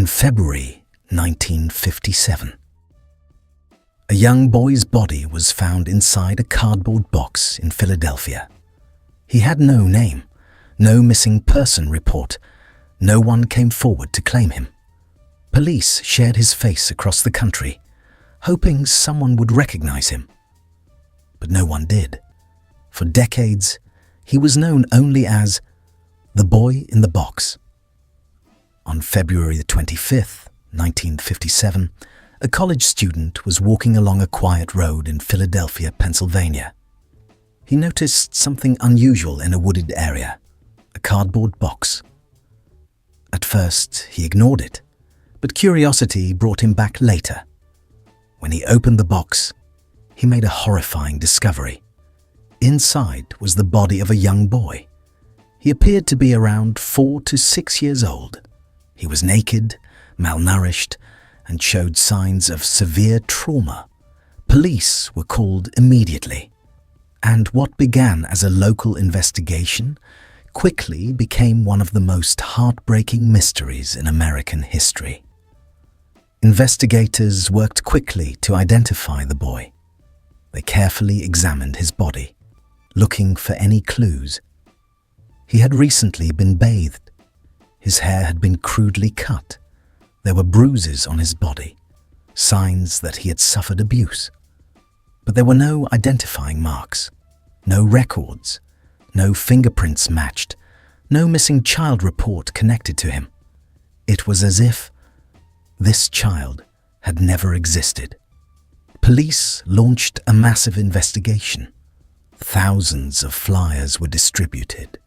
in February 1957. A young boy's body was found inside a cardboard box in Philadelphia. He had no name, no missing person report. No one came forward to claim him. Police shared his face across the country, hoping someone would recognize him. But no one did. For decades, he was known only as the boy in the box. On February 25th, 1957, a college student was walking along a quiet road in Philadelphia, Pennsylvania. He noticed something unusual in a wooded area, a cardboard box. At first, he ignored it, but curiosity brought him back later. When he opened the box, he made a horrifying discovery. Inside was the body of a young boy. He appeared to be around 4 to 6 years old. He was naked, malnourished, and showed signs of severe trauma. Police were called immediately, and what began as a local investigation quickly became one of the most heartbreaking mysteries in American history. Investigators worked quickly to identify the boy. They carefully examined his body, looking for any clues. He had recently been bathed. His hair had been crudely cut. There were bruises on his body, signs that he had suffered abuse. But there were no identifying marks, no records, no fingerprints matched, no missing child report connected to him. It was as if this child had never existed. Police launched a massive investigation. Thousands of flyers were distributed.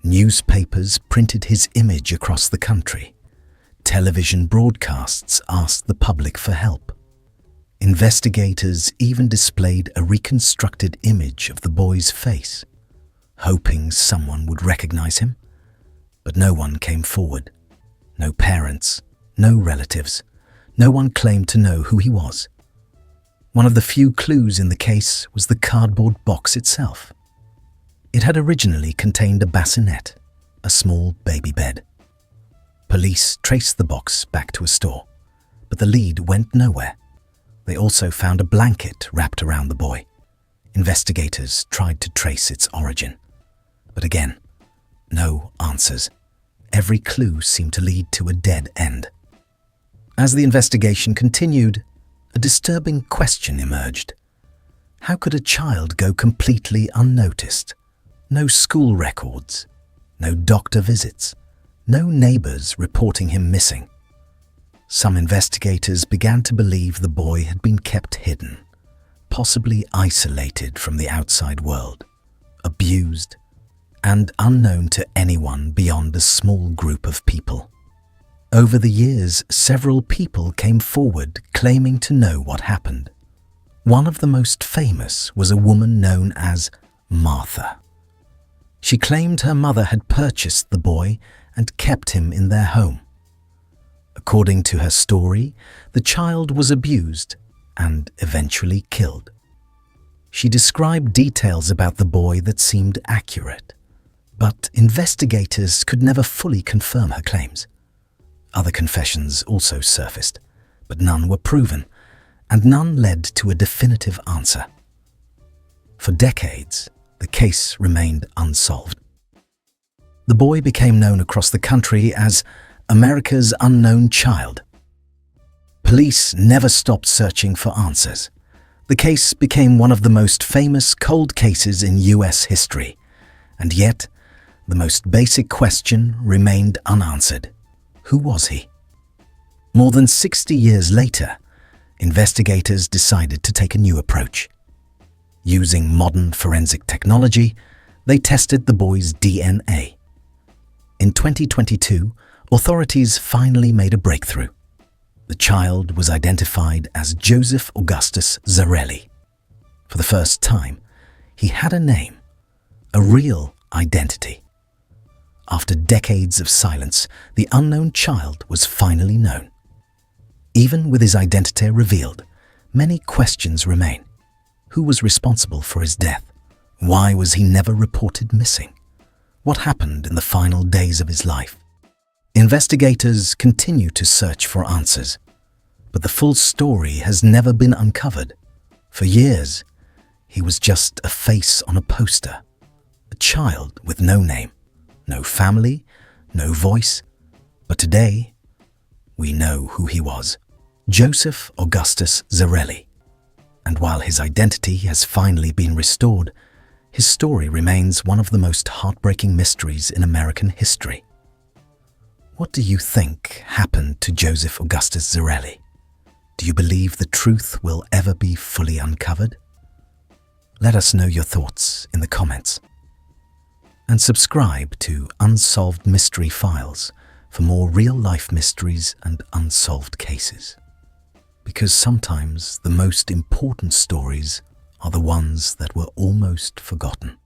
Newspapers printed his image across the country. Television broadcasts asked the public for help. Investigators even displayed a reconstructed image of the boy's face, hoping someone would recognize him. But no one came forward. No parents, no relatives. No one claimed to know who he was. One of the few clues in the case was the cardboard box itself. It had originally contained a bassinet, a small baby bed. Police traced the box back to a store, but the lead went nowhere. They also found a blanket wrapped around the boy. Investigators tried to trace its origin. But again, no answers. Every clue seemed to lead to a dead end. As the investigation continued, a disturbing question emerged. How could a child go completely unnoticed? No school records, no doctor visits, no neighbors reporting him missing. Some investigators began to believe the boy had been kept hidden, possibly isolated from the outside world, abused, and unknown to anyone beyond a small group of people. Over the years, several people came forward claiming to know what happened. One of the most famous was a woman known as Martha. She claimed her mother had purchased the boy and kept him in their home. According to her story, the child was abused and eventually killed. She described details about the boy that seemed accurate, but investigators could never fully confirm her claims. Other confessions also surfaced, but none were proven, and none led to a definitive answer. For decades, the case remained unsolved. The boy became known across the country as America's unknown child. Police never stopped searching for answers. The case became one of the most famous cold cases in US history, and yet the most basic question remained unanswered. Who was he? More than 60 years later, investigators decided to take a new approach. Using modern forensic technology, they tested the boy's DNA. In 2022, authorities finally made a breakthrough. The child was identified as Joseph Augustus Zarelli. For the first time, he had a name, a real identity. After decades of silence, the unknown child was finally known. Even with his identity revealed, many questions remain. Who was responsible for his death? Why was he never reported missing? What happened in the final days of his life? Investigators continue to search for answers, but the full story has never been uncovered. For years, he was just a face on a poster, a child with no name, no family, no voice. But today, we know who he was: Joseph Augustus Zarelli. And while his identity has finally been restored, his story remains one of the most heartbreaking mysteries in American history. What do you think happened to Joseph Augustus Zarelli? Do you believe the truth will ever be fully uncovered? Let us know your thoughts in the comments. And subscribe to Unsolved Mystery Files for more real-life mysteries and unsolved cases. Because sometimes the most important stories are the ones that were almost forgotten.